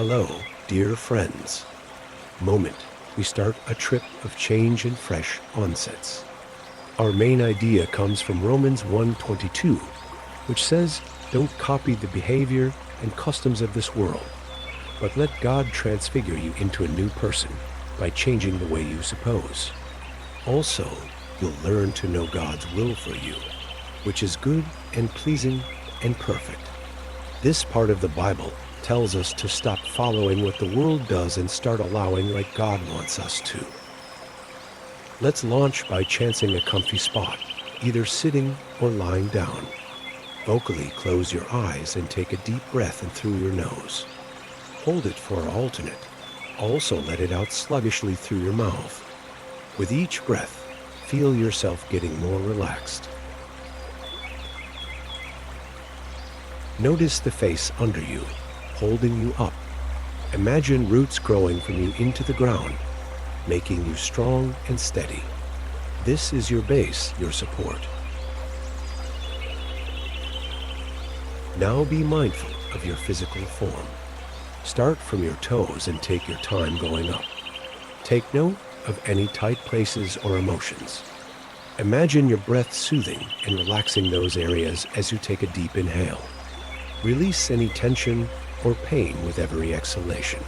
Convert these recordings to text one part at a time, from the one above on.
Hello, dear friends. Moment, we start a trip of change and fresh onsets. Our main idea comes from Romans 1:22, which says, "Don't copy the behavior and customs of this world, but let God transfigure you into a new person by changing the way you suppose. Also, you'll learn to know God's will for you, which is good and pleasing and perfect." This part of the Bible tells us to stop following what the world does and start allowing like God wants us to. Let's launch by chancing a comfy spot, either sitting or lying down. Vocally close your eyes and take a deep breath in through your nose. Hold it for our alternate. Also let it out sluggishly through your mouth. With each breath, feel yourself getting more relaxed. Notice the face under you, holding you up. Imagine roots growing from you into the ground, making you strong and steady. This is your base, your support. Now be mindful of your physical form. Start from your toes and take your time going up. Take note of any tight places or emotions. Imagine your breath soothing and relaxing those areas as you take a deep inhale. Release any tension or pain with every exhalation.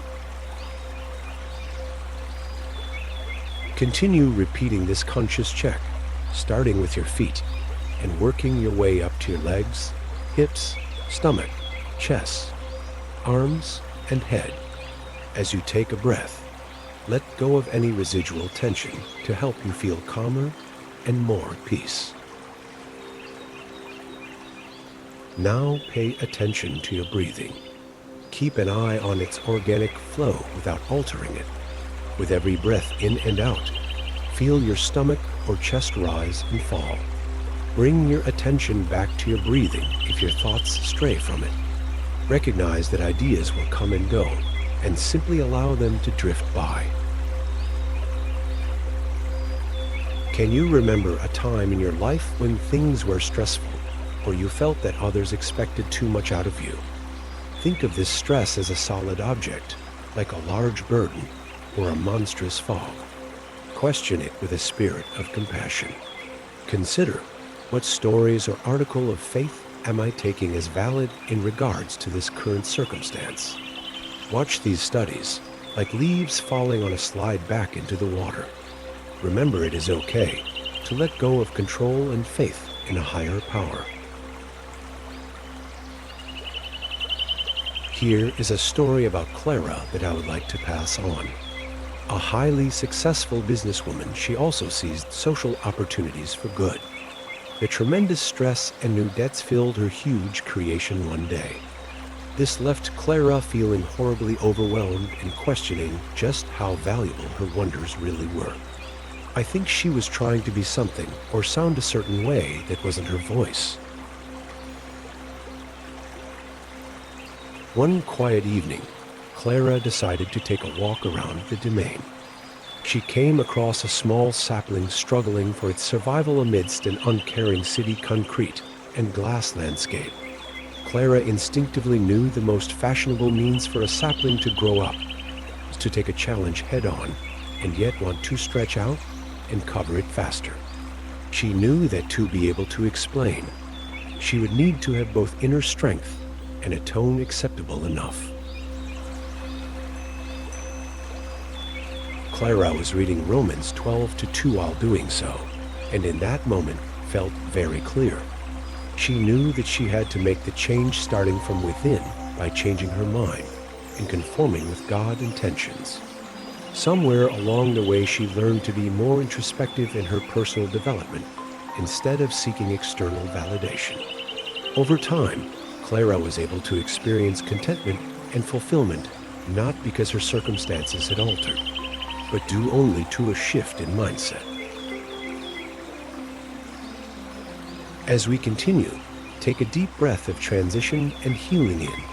Continue repeating this conscious check, starting with your feet and working your way up to your legs, hips, stomach, chest, arms, and head. As you take a breath, let go of any residual tension to help you feel calmer and more at peace. Now pay attention to your breathing. Keep an eye on its organic flow without altering it. With every breath in and out, feel your stomach or chest rise and fall. Bring your attention back to your breathing if your thoughts stray from it. Recognize that ideas will come and go, and simply allow them to drift by. Can you remember a time in your life when things were stressful, or you felt that others expected too much out of you? Think of this stress as a solid object, like a large burden or a monstrous fog. Question it with a spirit of compassion. Consider, what stories or article of faith am I taking as valid in regards to this current circumstance? Watch these studies, like leaves falling on a slide back into the water. Remember, it is okay to let go of control and faith in a higher power. Here is a story about Clara that I would like to pass on. A highly successful businesswoman, she also seized social opportunities for good. The tremendous stress and new debts filled her huge creation one day. This left Clara feeling horribly overwhelmed and questioning just how valuable her wonders really were. I think she was trying to be something or sound a certain way that wasn't her voice. One quiet evening, Clara decided to take a walk around the domain. She came across a small sapling struggling for its survival amidst an uncaring city concrete and glass landscape. Clara instinctively knew the most fashionable means for a sapling to grow up was to take a challenge head-on and yet want to stretch out and cover it faster. She knew that to be able to explain, she would need to have both inner strength and a tone acceptable enough. Clara was reading Romans 12:2 while doing so, and in that moment felt very clear. She knew that she had to make the change starting from within by changing her mind and conforming with God's intentions. Somewhere along the way, she learned to be more introspective in her personal development instead of seeking external validation. Over time, Clara was able to experience contentment and fulfillment, not because her circumstances had altered, but due only to a shift in mindset. As we continue, take a deep breath of transition and healing in,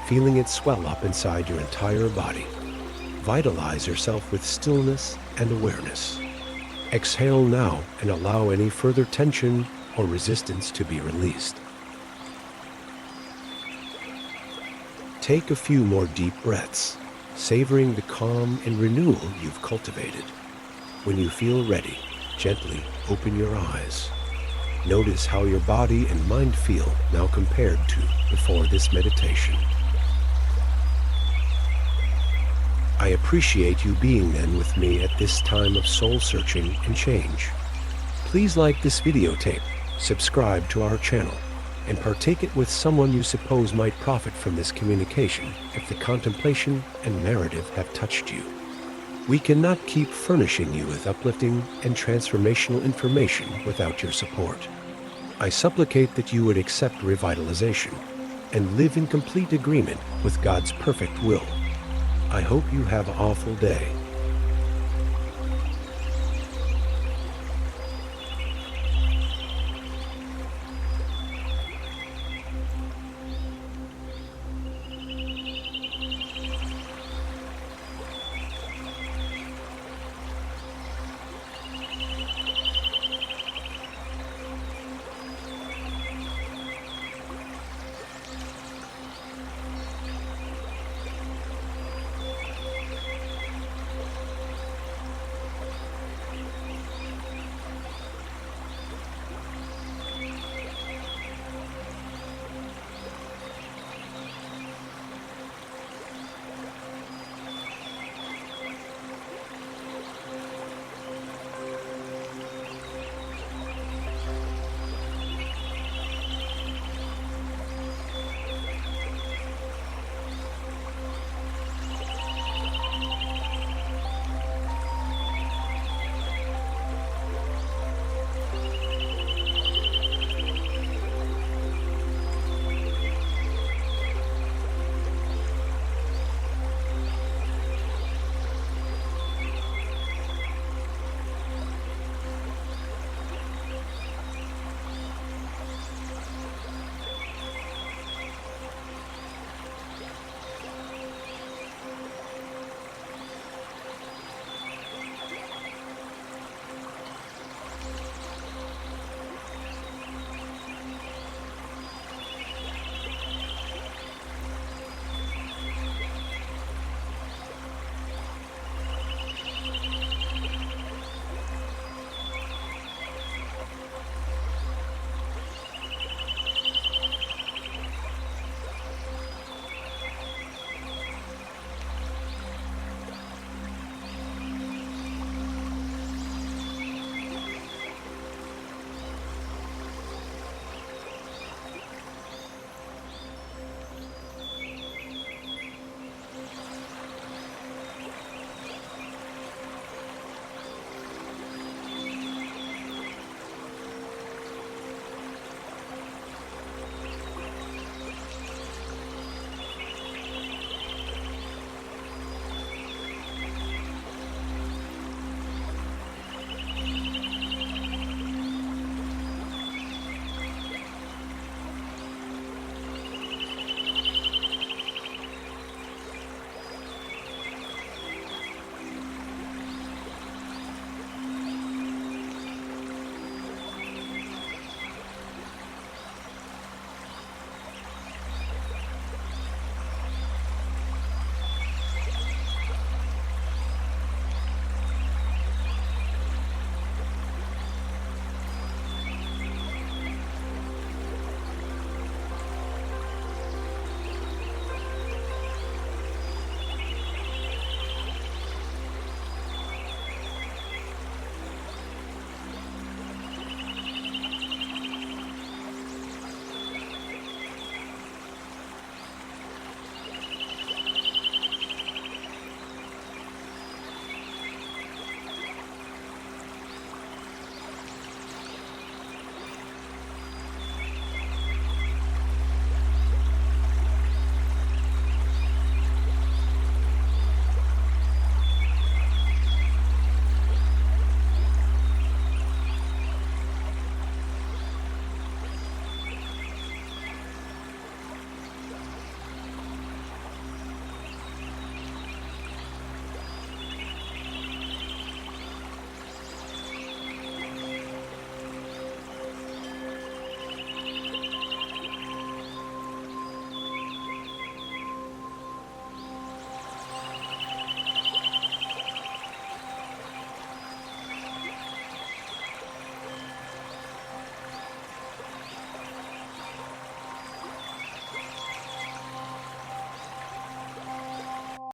feeling it swell up inside your entire body. Vitalize yourself with stillness and awareness. Exhale now and allow any further tension or resistance to be released. Take a few more deep breaths, savoring the calm and renewal you've cultivated. When you feel ready, gently open your eyes. Notice how your body and mind feel now compared to before this meditation. I appreciate you being then with me at this time of soul searching and change. Please like this videotape, subscribe to our channel, and partake it with someone you suppose might profit from this communication if the contemplation and narrative have touched you. We cannot keep furnishing you with uplifting and transformational information without your support. I supplicate that you would accept revitalization and live in complete agreement with God's perfect will. I hope you have an awful day.